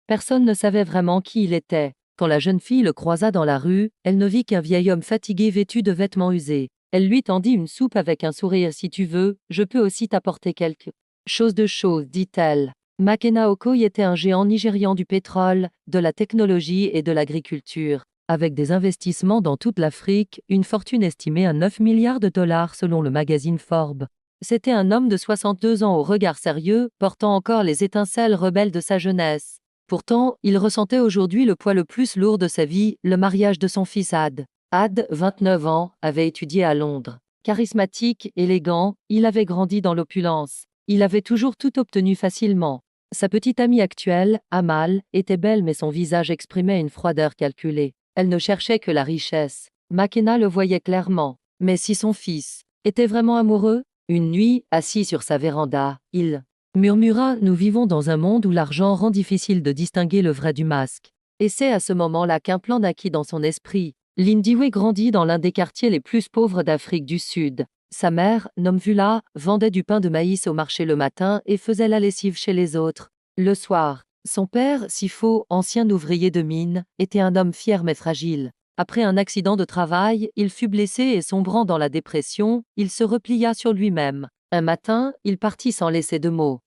Personne ne savait vraiment qui il était. Quand la jeune fille le croisa dans la rue, elle ne vit qu'un vieil homme fatigué vêtu de vêtements usés. Elle lui tendit une soupe avec un sourire. Si tu veux, je peux aussi t'apporter quelque chose de chaud, dit-elle. Makena Okoye était un géant nigérian du pétrole, de la technologie et de l'agriculture. Avec des investissements dans toute l'Afrique, une fortune estimée à 9 milliards de dollars selon le magazine Forbes. C'était un homme de 62 ans au regard sérieux, portant encore les étincelles rebelles de sa jeunesse. Pourtant, il ressentait aujourd'hui le poids le plus lourd de sa vie, le mariage de son fils Had. Had, 29 ans, avait étudié à Londres. Charismatique, élégant, il avait grandi dans l'opulence. Il avait toujours tout obtenu facilement. Sa petite amie actuelle, Amal, était belle mais son visage exprimait une froideur calculée. Elle ne cherchait que la richesse. Makena le voyait clairement. Mais si son fils était vraiment amoureux? Une nuit, assis sur sa véranda, il murmura « Nous vivons dans un monde où l'argent rend difficile de distinguer le vrai du masque. » Et c'est à ce moment-là qu'un plan naquit dans son esprit. Lindiwe grandit dans l'un des quartiers les plus pauvres d'Afrique du Sud. Sa mère, Nomvula, vendait du pain de maïs au marché le matin et faisait la lessive chez les autres. Le soir, son père, Sifo, ancien ouvrier de mine, était un homme fier mais fragile. Après un accident de travail, il fut blessé et sombrant dans la dépression, il se replia sur lui-même. Un matin, il partit sans laisser de mots.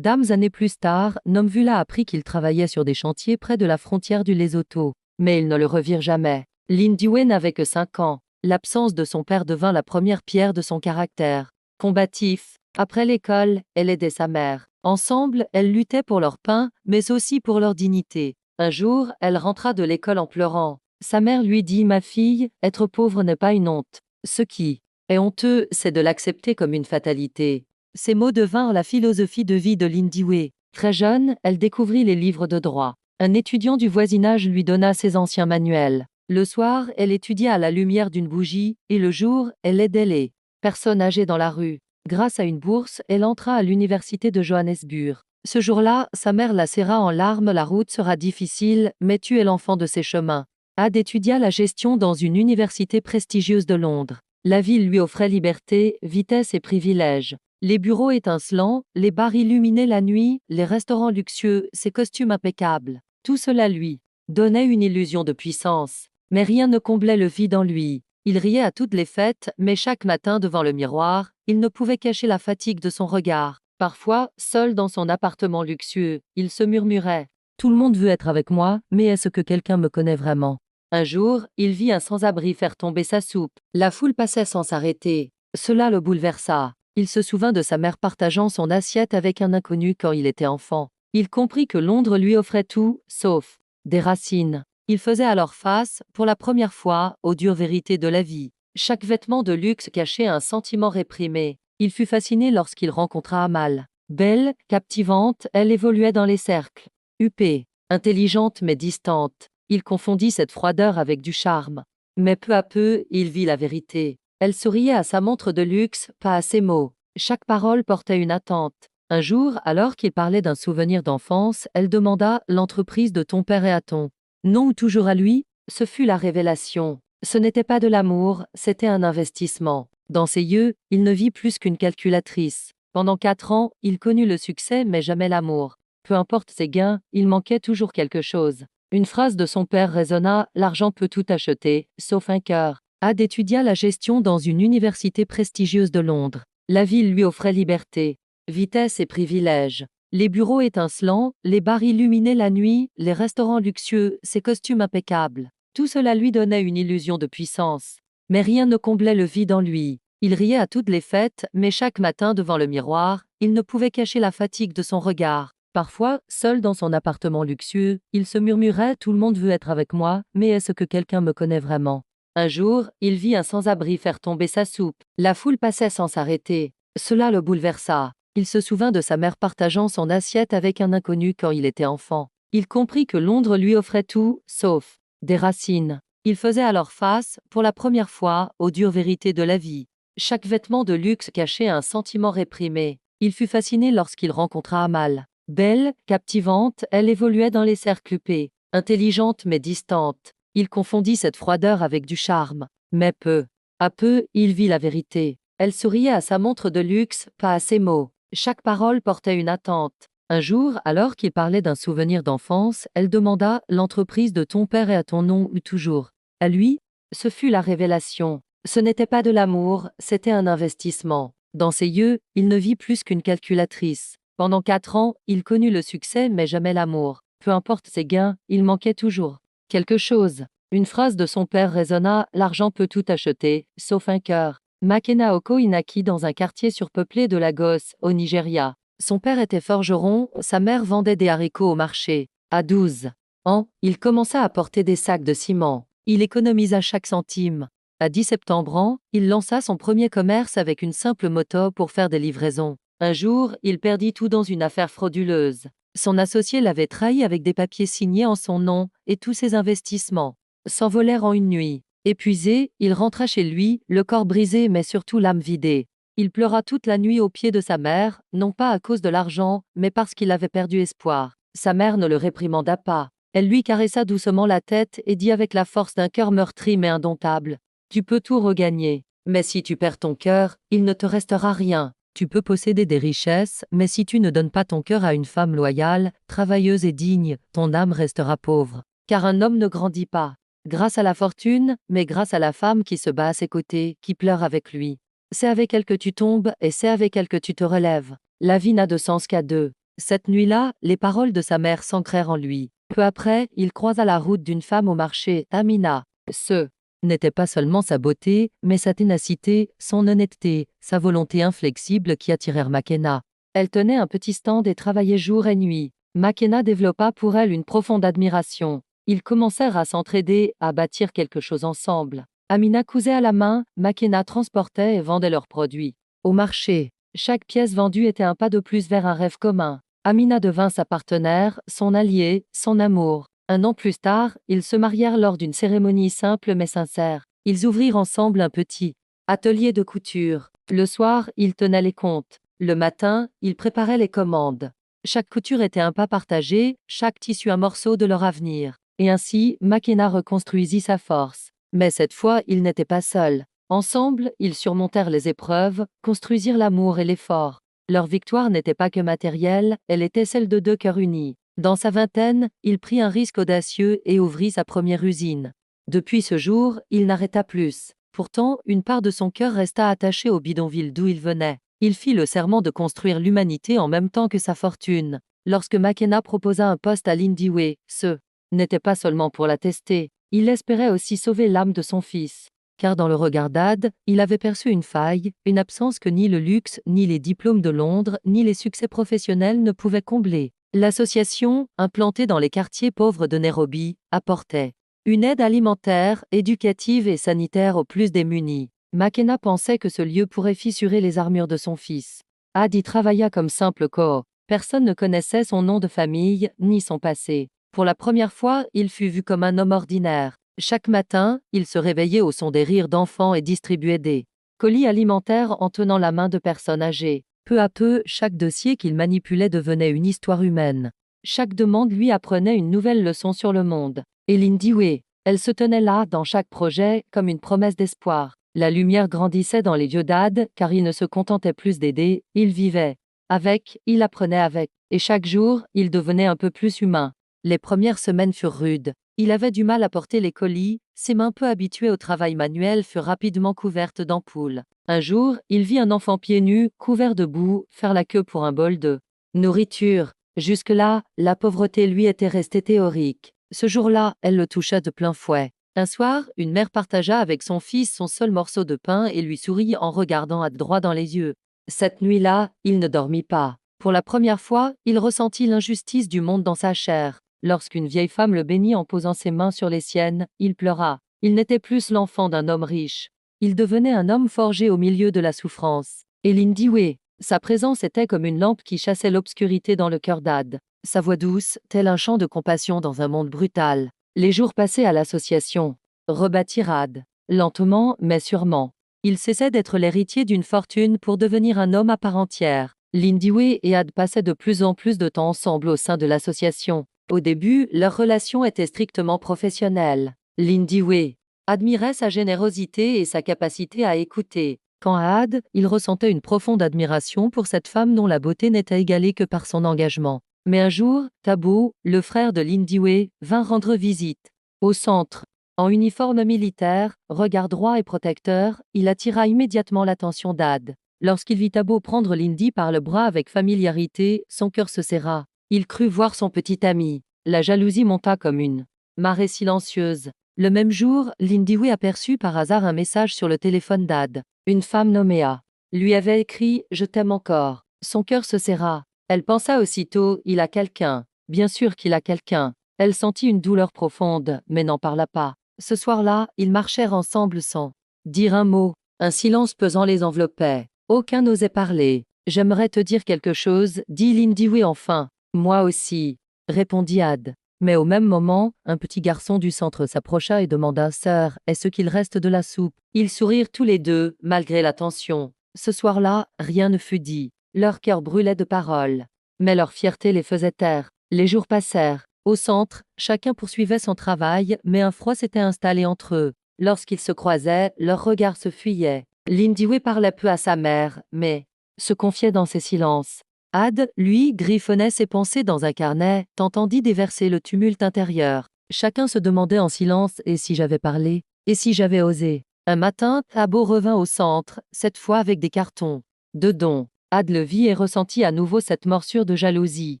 Années plus tard, Nomvula apprit qu'il travaillait sur des chantiers près de la frontière du Lesotho. Mais ils ne le revirent jamais. Lindiwe n'avait que 5 ans. L'absence de son père devint la première pierre de son caractère. Combatif, après l'école, elle aidait sa mère. Ensemble, elles luttaient pour leur pain, mais aussi pour leur dignité. Un jour, elle rentra de l'école en pleurant. Sa mère lui dit « Ma fille, être pauvre n'est pas une honte. Ce qui est honteux, c'est de l'accepter comme une fatalité. » Ces mots devinrent la philosophie de vie de Lindiwe. Très jeune, elle découvrit les livres de droit. Un étudiant du voisinage lui donna ses anciens manuels. Le soir, elle étudia à la lumière d'une bougie, et le jour, elle aidait les personnes âgées dans la rue. Grâce à une bourse, elle entra à l'université de Johannesburg. Ce jour-là, sa mère la serra en larmes. La route sera difficile, mais tu es l'enfant de ces chemins. Had étudia la gestion dans une université prestigieuse de Londres. La ville lui offrait liberté, vitesse et privilèges. Les bureaux étincelants, les bars illuminés la nuit, les restaurants luxueux, ses costumes impeccables. Tout cela lui donnait une illusion de puissance. Mais rien ne comblait le vide en lui. Il riait à toutes les fêtes, mais chaque matin devant le miroir, il ne pouvait cacher la fatigue de son regard. Parfois, seul dans son appartement luxueux, il se murmurait « Tout le monde veut être avec moi, mais est-ce que quelqu'un me connaît vraiment ?» Un jour, il vit un sans-abri faire tomber sa soupe. La foule passait sans s'arrêter. Cela le bouleversa. Il se souvint de sa mère partageant son assiette avec un inconnu quand il était enfant. Il comprit que Londres lui offrait tout, sauf des racines. Il faisait alors face, pour la première fois, aux dures vérités de la vie. Chaque vêtement de luxe cachait un sentiment réprimé. Il fut fasciné lorsqu'il rencontra Amal. Belle, captivante, elle évoluait dans les cercles. Huppée, intelligente mais distante. Il confondit cette froideur avec du charme. Mais peu à peu, il vit la vérité. Elle souriait à sa montre de luxe, pas à ses mots. Chaque parole portait une attente. Un jour, alors qu'il parlait d'un souvenir d'enfance, elle demanda « L'entreprise de ton père est à ton nom ou toujours à lui ?» Ce fut la révélation. Ce n'était pas de l'amour, c'était un investissement. Dans ses yeux, il ne vit plus qu'une calculatrice. Pendant 4 ans, il connut le succès mais jamais l'amour. Peu importe ses gains, il manquait toujours quelque chose. Une phrase de son père résonna « L'argent peut tout acheter, sauf un cœur ». Had étudia la gestion dans une université prestigieuse de Londres. La ville lui offrait liberté, vitesse et privilèges. Les bureaux étincelants, les bars illuminés la nuit, les restaurants luxueux, ses costumes impeccables. Tout cela lui donnait une illusion de puissance. Mais rien ne comblait le vide en lui. Il riait à toutes les fêtes, mais chaque matin devant le miroir, il ne pouvait cacher la fatigue de son regard. Parfois, seul dans son appartement luxueux, il se murmurait « Tout le monde veut être avec moi, mais est-ce que quelqu'un me connaît vraiment ?» Un jour, il vit un sans-abri faire tomber sa soupe. La foule passait sans s'arrêter. Cela le bouleversa. Il se souvint de sa mère partageant son assiette avec un inconnu quand il était enfant. Il comprit que Londres lui offrait tout, sauf des racines. Il faisait alors face, pour la première fois, aux dures vérités de la vie. Chaque vêtement de luxe cachait un sentiment réprimé. Il fut fasciné lorsqu'il rencontra Amal. Belle, captivante, elle évoluait dans les cercles huppés. Intelligente mais distante. Il confondit cette froideur avec du charme. Mais peu à peu, il vit la vérité. Elle souriait à sa montre de luxe, pas à ses mots. Chaque parole portait une attente. Un jour, alors qu'il parlait d'un souvenir d'enfance, elle demanda: l'entreprise de ton père est à ton nom ou toujours? À lui, ce fut la révélation. Ce n'était pas de l'amour, c'était un investissement. Dans ses yeux, il ne vit plus qu'une calculatrice. Pendant 4 ans, il connut le succès mais jamais l'amour. Peu importe ses gains, il manquait toujours quelque chose. Une phrase de son père résonna: l'argent peut tout acheter, sauf un cœur. Makena Oko naquit dans un quartier surpeuplé de Lagos, au Nigeria. Son père était forgeron, sa mère vendait des haricots au marché. À 12 ans, il commença à porter des sacs de ciment. Il économisa chaque centime. À 10 septembre, il lança son premier commerce avec une simple moto pour faire des livraisons. Un jour, il perdit tout dans une affaire frauduleuse. Son associé l'avait trahi avec des papiers signés en son nom, et tous ses investissements s'envolèrent en une nuit. Épuisé, il rentra chez lui, le corps brisé mais surtout l'âme vidée. Il pleura toute la nuit aux pieds de sa mère, non pas à cause de l'argent, mais parce qu'il avait perdu espoir. Sa mère ne le réprimanda pas. Elle lui caressa doucement la tête et dit avec la force d'un cœur meurtri mais indomptable: tu peux tout regagner. Mais si tu perds ton cœur, il ne te restera rien. Tu peux posséder des richesses, mais si tu ne donnes pas ton cœur à une femme loyale, travailleuse et digne, ton âme restera pauvre. Car un homme ne grandit pas grâce à la fortune, mais grâce à la femme qui se bat à ses côtés, qui pleure avec lui. C'est avec elle que tu tombes et c'est avec elle que tu te relèves. La vie n'a de sens qu'à deux. Cette nuit-là, les paroles de sa mère s'ancrèrent en lui. Peu après, il croisa la route d'une femme au marché, Amina. Ce n'était pas seulement sa beauté, mais sa ténacité, son honnêteté, sa volonté inflexible qui attirèrent Makena. Elle tenait un petit stand et travaillait jour et nuit. Makena développa pour elle une profonde admiration. Ils commencèrent à s'entraider, à bâtir quelque chose ensemble. Amina cousait à la main, Makena transportait et vendait leurs produits. Au marché, chaque pièce vendue était un pas de plus vers un rêve commun. Amina devint sa partenaire, son allié, son amour. Un an plus tard, ils se marièrent lors d'une cérémonie simple mais sincère. Ils ouvrirent ensemble un petit atelier de couture. Le soir, ils tenaient les comptes. Le matin, ils préparaient les commandes. Chaque couture était un pas partagé, chaque tissu un morceau de leur avenir. Et ainsi, Makena reconstruisit sa force. Mais cette fois, ils n'étaient pas seuls. Ensemble, ils surmontèrent les épreuves, construisirent l'amour et l'effort. Leur victoire n'était pas que matérielle, elle était celle de deux cœurs unis. Dans sa vingtaine, il prit un risque audacieux et ouvrit sa première usine. Depuis ce jour, il n'arrêta plus. Pourtant, une part de son cœur resta attachée au bidonville d'où il venait. Il fit le serment de construire l'humanité en même temps que sa fortune. Lorsque Makena proposa un poste à Lindiwe, ce n'était pas seulement pour la tester. Il espérait aussi sauver l'âme de son fils. Car dans le regard d'Ad, il avait perçu une faille, une absence que ni le luxe, ni les diplômes de Londres, ni les succès professionnels ne pouvaient combler. L'association, implantée dans les quartiers pauvres de Nairobi, apportait une aide alimentaire, éducative et sanitaire aux plus démunis. Makena pensait que ce lieu pourrait fissurer les armures de son fils. Ad y travailla comme simple co. Personne ne connaissait son nom de famille, ni son passé. Pour la première fois, il fut vu comme un homme ordinaire. Chaque matin, il se réveillait au son des rires d'enfants et distribuait des colis alimentaires en tenant la main de personnes âgées. Peu à peu, chaque dossier qu'il manipulait devenait une histoire humaine. Chaque demande lui apprenait une nouvelle leçon sur le monde. Et Lindiwe, elle se tenait là, dans chaque projet, comme une promesse d'espoir. La lumière grandissait dans les yeux d'Ad, car il ne se contentait plus d'aider, il vivait avec, il apprenait avec. Et chaque jour, il devenait un peu plus humain. Les premières semaines furent rudes. Il avait du mal à porter les colis, ses mains peu habituées au travail manuel furent rapidement couvertes d'ampoules. Un jour, il vit un enfant pieds nus, couvert de boue, faire la queue pour un bol de nourriture. Jusque-là, la pauvreté lui était restée théorique. Ce jour-là, elle le toucha de plein fouet. Un soir, une mère partagea avec son fils son seul morceau de pain et lui sourit en regardant Ad droit dans les yeux. Cette nuit-là, il ne dormit pas. Pour la première fois, il ressentit l'injustice du monde dans sa chair. Lorsqu'une vieille femme le bénit en posant ses mains sur les siennes, il pleura. Il n'était plus l'enfant d'un homme riche. Il devenait un homme forgé au milieu de la souffrance. Et Lindiwe, sa présence était comme une lampe qui chassait l'obscurité dans le cœur d'Ad. Sa voix douce, tel un chant de compassion dans un monde brutal. Les jours passés à l'association rebâtirent Ad. Lentement, mais sûrement. Il cessait d'être l'héritier d'une fortune pour devenir un homme à part entière. Lindiwe et Ad passaient de plus en plus de temps ensemble au sein de l'association. Au début, leur relation était strictement professionnelle. Lindiwe admirait sa générosité et sa capacité à écouter. Quant à Ad, il ressentait une profonde admiration pour cette femme dont la beauté n'était égalée que par son engagement. Mais un jour, Thabo, le frère de Lindiwe, vint rendre visite. Au centre, en uniforme militaire, regard droit et protecteur, il attira immédiatement l'attention d'Ad. Lorsqu'il vit Thabo prendre Lindy par le bras avec familiarité, son cœur se serra. Il crut voir son petit ami. La jalousie monta comme une marée silencieuse. Le même jour, Lindiwe aperçut par hasard un message sur le téléphone d'Ad. Une femme nommée A lui avait écrit « Je t'aime encore ». Son cœur se serra. Elle pensa aussitôt « Il a quelqu'un ». Bien sûr qu'il a quelqu'un. Elle sentit une douleur profonde, mais n'en parla pas. Ce soir-là, ils marchèrent ensemble sans dire un mot. Un silence pesant les enveloppait. Aucun n'osait parler. « J'aimerais te dire quelque chose, dit Lindiwe enfin. Moi aussi, répondit Ad. Mais au même moment, un petit garçon du centre s'approcha et demanda « Sœur, est-ce qu'il reste de la soupe ?» Ils sourirent tous les deux, malgré la tension. Ce soir-là, rien ne fut dit. Leur cœur brûlait de paroles. Mais leur fierté les faisait taire. Les jours passèrent. Au centre, chacun poursuivait son travail, mais un froid s'était installé entre eux. Lorsqu'ils se croisaient, leurs regards se fuyaient. Lindiwe parlait peu à sa mère, mais se confiait dans ses silences. Ad, lui, griffonnait ses pensées dans un carnet, tentant d'y déverser le tumulte intérieur. Chacun se demandait en silence « Et si j'avais parlé ? Et si j'avais osé ?» Un matin, Thabo revint au centre, cette fois avec des cartons de dons. Ad le vit et ressentit à nouveau cette morsure de jalousie.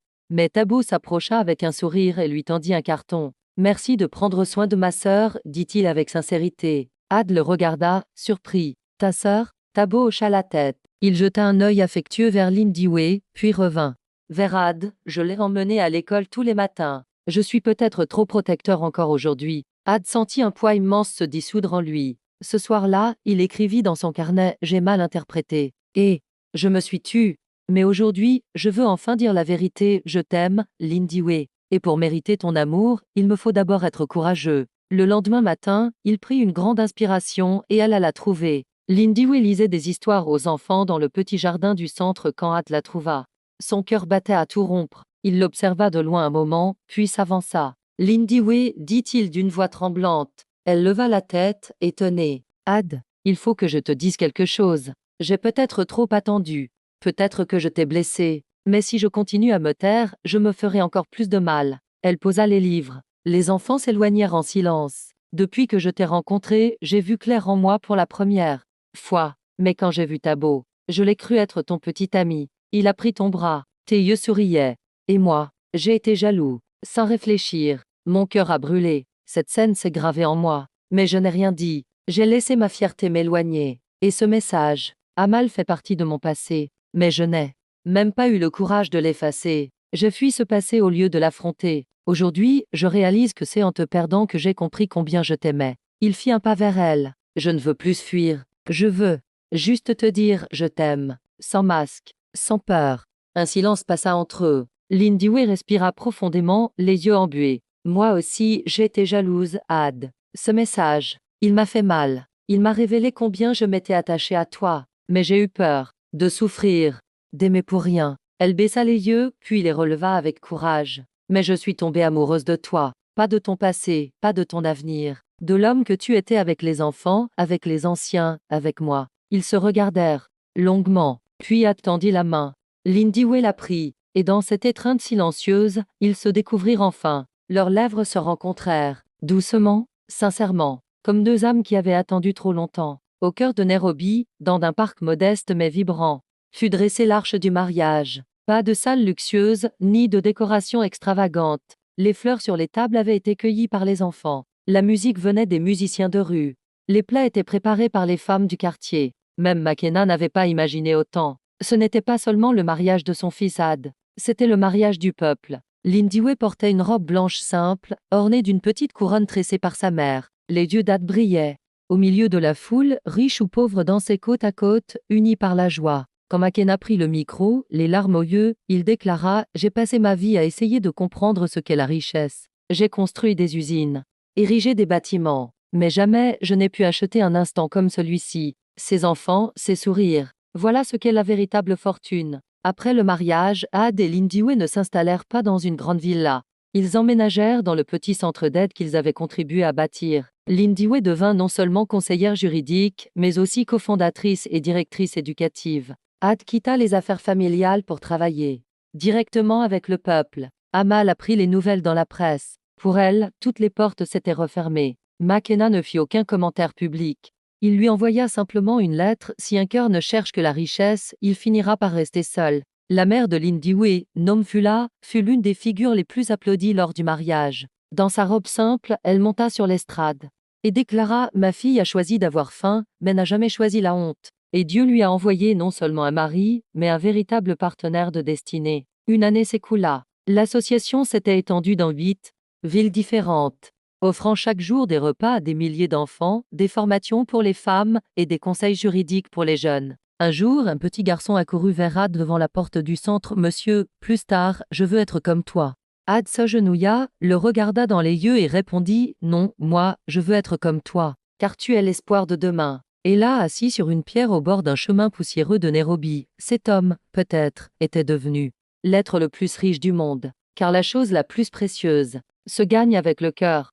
Mais Thabo s'approcha avec un sourire et lui tendit un carton. « Merci de prendre soin de ma sœur, dit-il avec sincérité. Ad le regarda, surpris. « Ta sœur ?» Thabo hocha la tête. Il jeta un œil affectueux vers Lindiwe, puis revint vers Ad. « Je l'ai emmené à l'école tous les matins. Je suis peut-être trop protecteur encore aujourd'hui. » Ad sentit un poids immense se dissoudre en lui. Ce soir-là, il écrivit dans son carnet « J'ai mal interprété. Et je me suis tue. Mais aujourd'hui, je veux enfin dire la vérité, je t'aime, Lindiwe. Et pour mériter ton amour, il me faut d'abord être courageux. » Le lendemain matin, il prit une grande inspiration et alla la trouver. Lindiwe lisait des histoires aux enfants dans le petit jardin du centre quand Ad la trouva. Son cœur battait à tout rompre. Il l'observa de loin un moment, puis s'avança. « Lindiwe, dit-il d'une voix tremblante. Elle leva la tête, étonnée. « Ad, il faut que je te dise quelque chose. J'ai peut-être trop attendu. Peut-être que je t'ai blessé. Mais si je continue à me taire, je me ferai encore plus de mal. » Elle posa les livres. Les enfants s'éloignèrent en silence. « Depuis que je t'ai rencontré, j'ai vu clair en moi pour la première fois. Mais quand j'ai vu Thabo, je l'ai cru être ton petit ami. Il a pris ton bras. Tes yeux souriaient. Et moi, j'ai été jaloux. Sans réfléchir. Mon cœur a brûlé. Cette scène s'est gravée en moi. Mais je n'ai rien dit. J'ai laissé ma fierté m'éloigner. Et ce message, Amal fait partie de mon passé. Mais je n'ai même pas eu le courage de l'effacer. Je fuis ce passé au lieu de l'affronter. Aujourd'hui, je réalise que c'est en te perdant que j'ai compris combien je t'aimais. Il fit un pas vers elle. Je ne veux plus fuir. Je veux juste te dire « je t'aime », sans masque, sans peur. Un silence passa entre eux. Lindiwe respira profondément, les yeux embués. Moi aussi, j'ai été jalouse, Ad. Ce message, il m'a fait mal. Il m'a révélé combien je m'étais attachée à toi. Mais j'ai eu peur de souffrir, d'aimer pour rien. Elle baissa les yeux, puis les releva avec courage. Mais je suis tombée amoureuse de toi. Pas de ton passé, pas de ton avenir. De l'homme que tu étais avec les enfants, avec les anciens, avec moi. Ils se regardèrent, longuement, puis attendit la main. Lindiwe la prit, et dans cette étreinte silencieuse, ils se découvrirent enfin. Leurs lèvres se rencontrèrent, doucement, sincèrement, comme deux âmes qui avaient attendu trop longtemps. Au cœur de Nairobi, dans un parc modeste mais vibrant, fut dressée l'arche du mariage. Pas de salle luxueuse, ni de décoration extravagante. Les fleurs sur les tables avaient été cueillies par les enfants. La musique venait des musiciens de rue. Les plats étaient préparés par les femmes du quartier. Même Makena n'avait pas imaginé autant. Ce n'était pas seulement le mariage de son fils Ad, c'était le mariage du peuple. Lindiwe portait une robe blanche simple, ornée d'une petite couronne tressée par sa mère. Les yeux d'Ad brillaient. Au milieu de la foule, riche ou pauvre dansaient côte à côte, unis par la joie. Quand Makena prit le micro, les larmes aux yeux, il déclara « J'ai passé ma vie à essayer de comprendre ce qu'est la richesse. J'ai construit des usines, érigé des bâtiments. Mais jamais je n'ai pu acheter un instant comme celui-ci. Ses enfants, ses sourires. Voilà ce qu'est la véritable fortune. » Après le mariage, Ad et Lindiwe ne s'installèrent pas dans une grande villa. Ils emménagèrent dans le petit centre d'aide qu'ils avaient contribué à bâtir. Lindiwe devint non seulement conseillère juridique, mais aussi cofondatrice et directrice éducative. Ad quitta les affaires familiales pour travailler directement avec le peuple. Amal apprit les nouvelles dans la presse. Pour elle, toutes les portes s'étaient refermées. McKenna ne fit aucun commentaire public. Il lui envoya simplement une lettre. Si un cœur ne cherche que la richesse, il finira par rester seul. La mère de Lindiwe, Nomfula, fut l'une des figures les plus applaudies lors du mariage. Dans sa robe simple, elle monta sur l'estrade et déclara: Ma fille a choisi d'avoir faim, mais n'a jamais choisi la honte. Et Dieu lui a envoyé non seulement un mari, mais un véritable partenaire de destinée. Une année s'écoula. L'association s'était étendue dans 8 villes différentes, offrant chaque jour des repas à des milliers d'enfants, des formations pour les femmes et des conseils juridiques pour les jeunes. Un jour, un petit garçon accourut vers Ad devant la porte du centre. Monsieur, plus tard, je veux être comme toi. Ad s'agenouilla, le regarda dans les yeux et répondit: Non, moi, je veux être comme toi, car tu es l'espoir de demain. Et là, assis sur une pierre au bord d'un chemin poussiéreux de Nairobi, cet homme, peut-être, était devenu l'être le plus riche du monde, car la chose la plus précieuse se gagne avec le cœur.